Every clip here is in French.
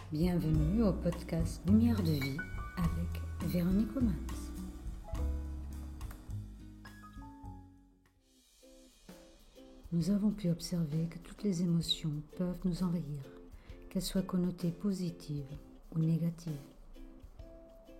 Bienvenue au podcast Lumière de vie avec Véronique Omans. Nous avons pu observer que toutes les émotions peuvent nous envahir, qu'elles soient connotées positives ou négatives.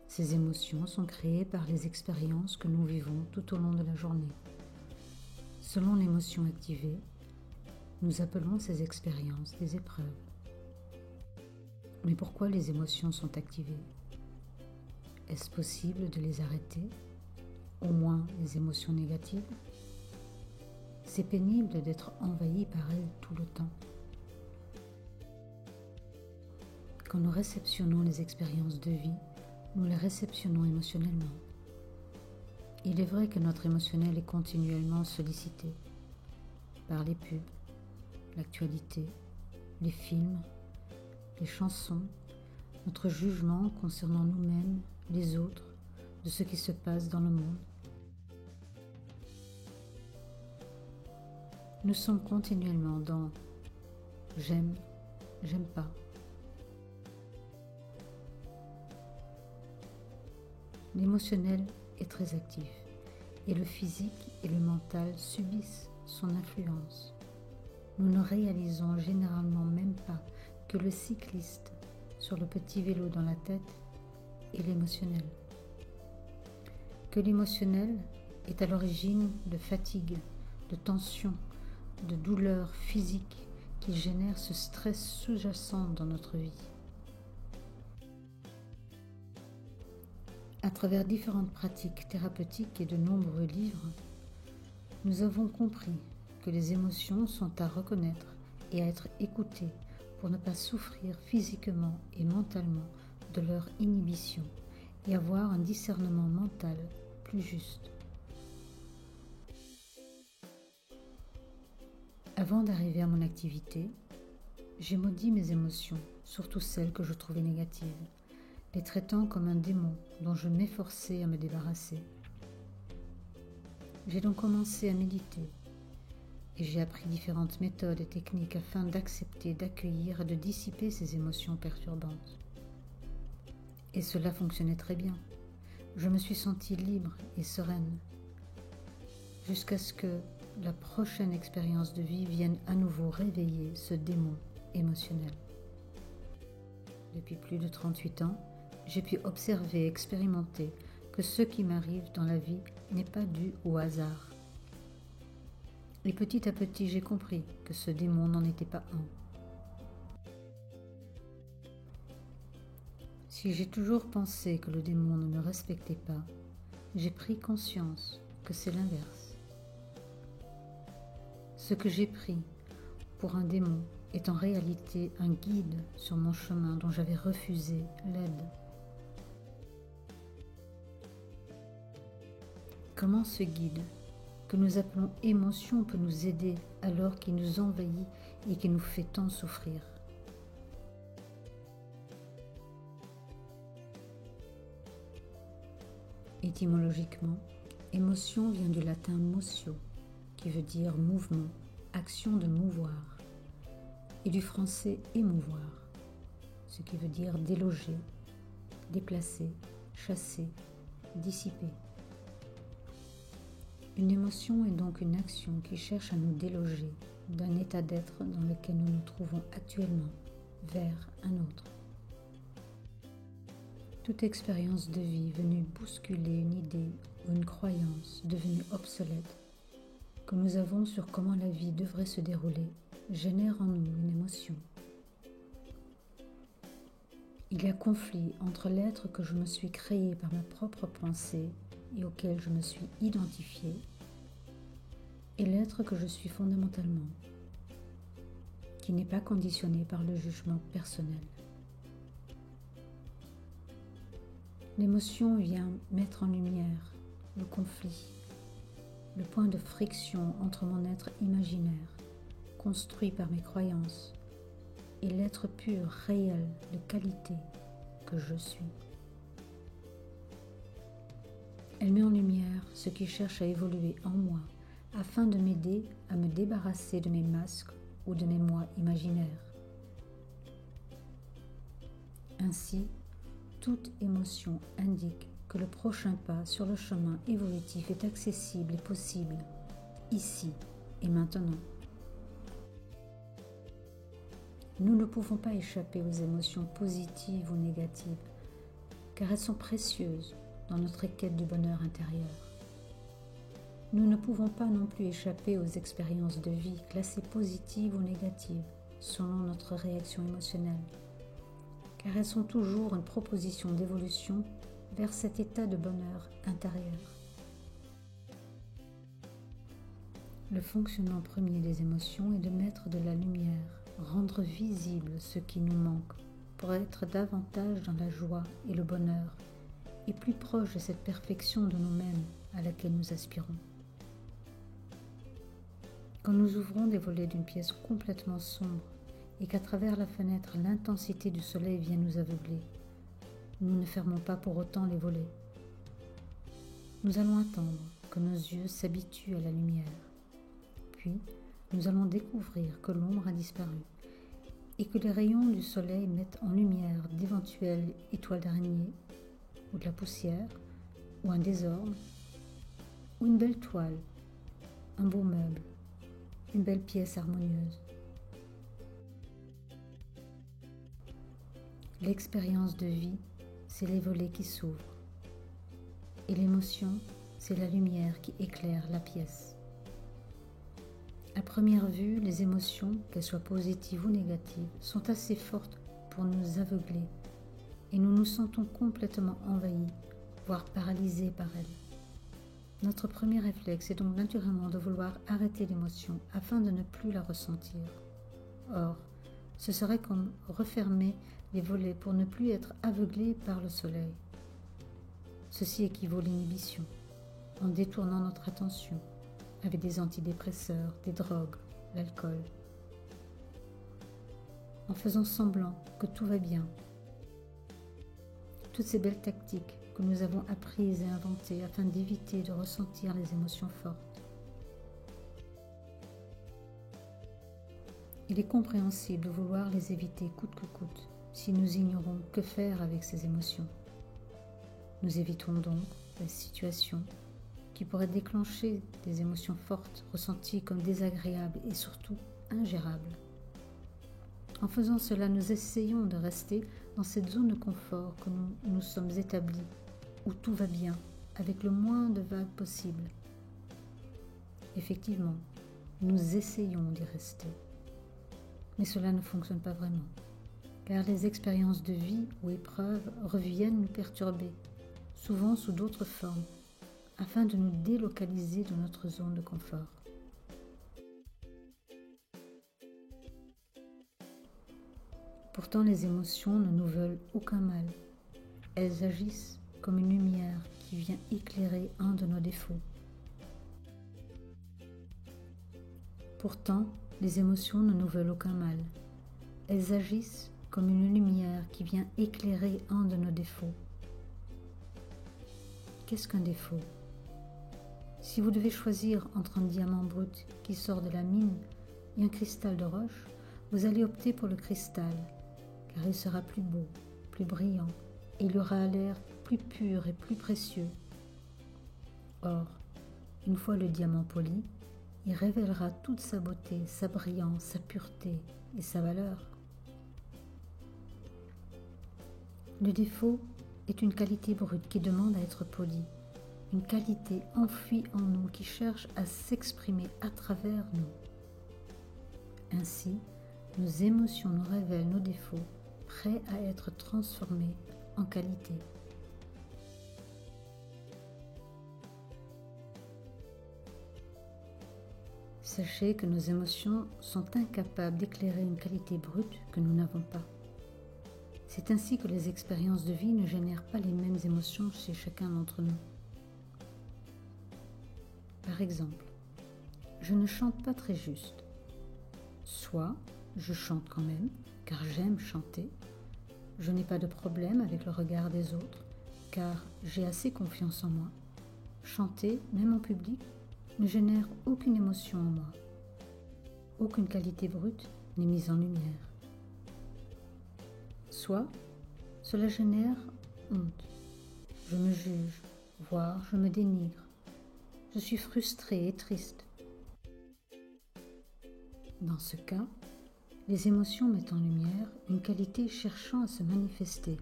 Ces émotions sont créées par les expériences que nous vivons tout au long de la journée. Selon l'émotion activée, nous appelons ces expériences des épreuves. Mais pourquoi les émotions sont activées? Est-ce possible de les arrêter? Au moins les émotions négatives? C'est pénible d'être envahi par elles tout le temps. Quand nous réceptionnons les expériences de vie, nous les réceptionnons émotionnellement. Il est vrai que notre émotionnel est continuellement sollicité par les pubs, l'actualité, les films, les chansons, notre jugement concernant nous-mêmes, les autres, de ce qui se passe dans le monde. Nous sommes continuellement dans j'aime, j'aime pas. L'émotionnel est très actif et le physique et le mental subissent son influence. Nous ne réalisons généralement même pas que le cycliste sur le petit vélo dans la tête est l'émotionnel. Que l'émotionnel est à l'origine de fatigue, de tension, de douleur physique qui génère ce stress sous-jacent dans notre vie. À travers différentes pratiques thérapeutiques et de nombreux livres, nous avons compris que les émotions sont à reconnaître et à être écoutées pour ne pas souffrir physiquement et mentalement de leur inhibition et avoir un discernement mental plus juste. Avant d'arriver à mon activité, j'ai maudit mes émotions, surtout celles que je trouvais négatives, les traitant comme un démon dont je m'efforçais à me débarrasser. J'ai donc commencé à méditer et j'ai appris différentes méthodes et techniques afin d'accepter, d'accueillir et de dissiper ces émotions perturbantes. Et cela fonctionnait très bien. Je me suis sentie libre et sereine, jusqu'à ce que la prochaine expérience de vie vienne à nouveau réveiller ce démon émotionnel. Depuis plus de 38 ans, j'ai pu observer et expérimenter que ce qui m'arrive dans la vie n'est pas dû au hasard. Et petit à petit, j'ai compris que ce démon n'en était pas un. Si j'ai toujours pensé que le démon ne me respectait pas, j'ai pris conscience que c'est l'inverse. Ce que j'ai pris pour un démon est en réalité un guide sur mon chemin dont j'avais refusé l'aide. Comment ce guide, que nous appelons émotion, peut nous aider alors qu'il nous envahit et qu'il nous fait tant souffrir? Étymologiquement, émotion vient du latin motio, qui veut dire mouvement, action de mouvoir, et du français émouvoir, ce qui veut dire déloger, déplacer, chasser, dissiper. Une émotion est donc une action qui cherche à nous déloger d'un état d'être dans lequel nous nous trouvons actuellement vers un autre. Toute expérience de vie venue bousculer une idée ou une croyance devenue obsolète que nous avons sur comment la vie devrait se dérouler génère en nous une émotion. Il y a conflit entre l'être que je me suis créé par ma propre pensée et auquel je me suis identifié, et l'être que je suis fondamentalement, qui n'est pas conditionné par le jugement personnel. L'émotion vient mettre en lumière le conflit, le point de friction entre mon être imaginaire, construit par mes croyances, et l'être pur, réel, de qualité que je suis. Elle met en lumière ce qui cherche à évoluer en moi afin de m'aider à me débarrasser de mes masques ou de mes moi imaginaires. Ainsi, toute émotion indique que le prochain pas sur le chemin évolutif est accessible et possible, ici et maintenant. Nous ne pouvons pas échapper aux émotions positives ou négatives, car elles sont précieuses dans notre quête du bonheur intérieur. Nous ne pouvons pas non plus échapper aux expériences de vie classées positives ou négatives, selon notre réaction émotionnelle, car elles sont toujours une proposition d'évolution vers cet état de bonheur intérieur. Le fonctionnement premier des émotions est de mettre de la lumière, rendre visible ce qui nous manque pour être davantage dans la joie et le bonheur et plus proche de cette perfection de nous-mêmes à laquelle nous aspirons. Quand nous ouvrons des volets d'une pièce complètement sombre et qu'à travers la fenêtre l'intensité du soleil vient nous aveugler, nous ne fermons pas pour autant les volets. Nous allons attendre que nos yeux s'habituent à la lumière. Puis, nous allons découvrir que l'ombre a disparu et que les rayons du soleil mettent en lumière d'éventuelles étoiles d'araignée ou de la poussière ou un désordre ou une belle toile, un beau meuble, une belle pièce harmonieuse. L'expérience de vie, c'est les volets qui s'ouvrent et l'émotion, c'est la lumière qui éclaire la pièce. À première vue, les émotions, qu'elles soient positives ou négatives, sont assez fortes pour nous aveugler et nous nous sentons complètement envahis, voire paralysés par elles. Notre premier réflexe est donc naturellement de vouloir arrêter l'émotion afin de ne plus la ressentir. Or, ce serait comme refermer les volets pour ne plus être aveuglé par le soleil. Ceci équivaut à l'inhibition, en détournant notre attention avec des antidépresseurs, des drogues, l'alcool, en faisant semblant que tout va bien. Toutes ces belles tactiques que nous avons apprises et inventées afin d'éviter de ressentir les émotions fortes. Il est compréhensible de vouloir les éviter coûte que coûte si nous ignorons que faire avec ces émotions. Nous évitons donc les situations qui pourraient déclencher des émotions fortes ressenties comme désagréables et surtout ingérables. En faisant cela, nous essayons de rester dans cette zone de confort que nous sommes établis, où tout va bien, avec le moins de vagues possible. Effectivement, nous essayons d'y rester. Mais cela ne fonctionne pas vraiment, car les expériences de vie ou épreuves reviennent nous perturber, souvent sous d'autres formes, afin de nous délocaliser de notre zone de confort. Pourtant, les émotions ne nous veulent aucun mal. Elles agissent comme une lumière qui vient éclairer un de nos défauts. Pourtant, les émotions ne nous veulent aucun mal. Elles agissent comme une lumière qui vient éclairer un de nos défauts. Qu'est-ce qu'un défaut ? Si vous devez choisir entre un diamant brut qui sort de la mine et un cristal de roche, vous allez opter pour le cristal, car il sera plus beau, plus brillant, et il aura l'air plus pur et plus précieux. Or, une fois le diamant poli, il révélera toute sa beauté, sa brillance, sa pureté et sa valeur. Le défaut est une qualité brute qui demande à être polie, une qualité enfuie en nous qui cherche à s'exprimer à travers nous. Ainsi, nos émotions nous révèlent nos défauts, prêts à être transformés en qualité. Sachez que nos émotions sont incapables d'éclairer une qualité brute que nous n'avons pas. C'est ainsi que les expériences de vie ne génèrent pas les mêmes émotions chez chacun d'entre nous. Par exemple, je ne chante pas très juste. Soit je chante quand même, car j'aime chanter. Je n'ai pas de problème avec le regard des autres, car j'ai assez confiance en moi. Chanter, même en public, ne génère aucune émotion en moi. Aucune qualité brute n'est mise en lumière. Soit Cela génère honte. Je me juge, voire je me dénigre. Je suis frustrée et triste. Dans ce cas, les émotions mettent en lumière une qualité cherchant à se manifester,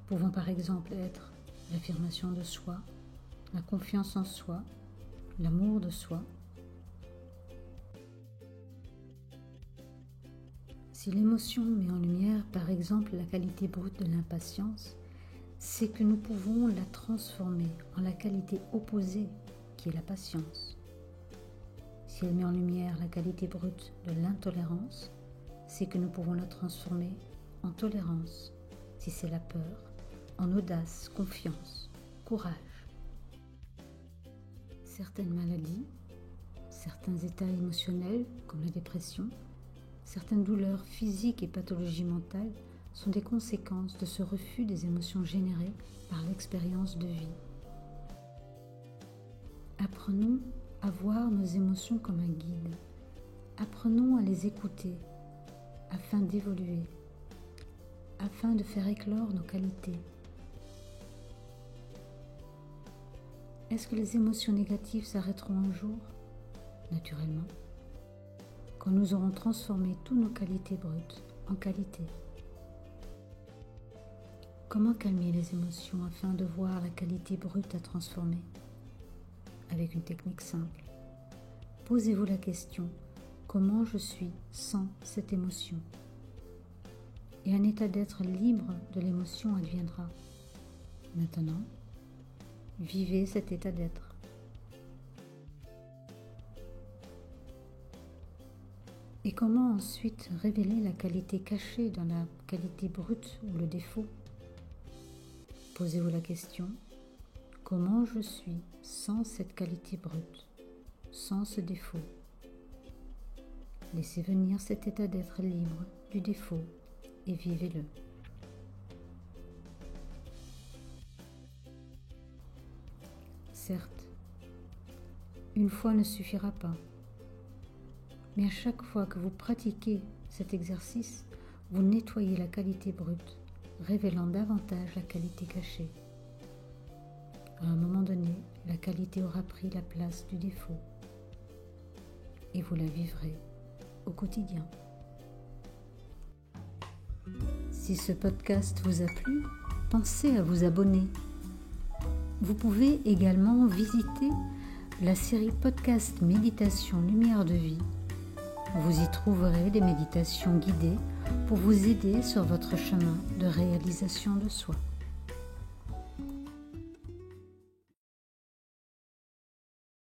pouvant par exemple être l'affirmation de soi, la confiance en soi, l'amour de soi. Si l'émotion met en lumière par exemple la qualité brute de l'impatience, c'est que nous pouvons la transformer en la qualité opposée qui est la patience. Si elle met en lumière la qualité brute de l'intolérance, c'est que nous pouvons la transformer en tolérance. Si c'est la peur, en audace, confiance, courage. Certaines maladies, certains états émotionnels comme la dépression, certaines douleurs physiques et pathologies mentales sont des conséquences de ce refus des émotions générées par l'expérience de vie. Apprenons à voir nos émotions comme un guide. Apprenons à les écouter afin d'évoluer, afin de faire éclore nos qualités. Est-ce que les émotions négatives s'arrêteront un jour? Naturellement. Quand nous aurons transformé toutes nos qualités brutes en qualités. Comment calmer les émotions afin de voir la qualité brute à transformer? Avec une technique simple. Posez-vous la question, comment je suis sans cette émotion? Et un état d'être libre de l'émotion adviendra. Maintenant, vivez cet état d'être. Et comment ensuite révéler la qualité cachée dans la qualité brute ou le défaut? Posez-vous la question, comment je suis sans cette qualité brute, sans ce défaut? Laissez venir cet état d'être libre du défaut et vivez-le. Certes, une fois ne suffira pas, mais à chaque fois que vous pratiquez cet exercice, vous nettoyez la qualité brute, révélant davantage la qualité cachée. À un moment donné, la qualité aura pris la place du défaut et vous la vivrez au quotidien. Si ce podcast vous a plu, pensez à vous abonner. Vous pouvez également visiter la série podcast Méditation Lumière de Vie. Vous y trouverez des méditations guidées pour vous aider sur votre chemin de réalisation de soi.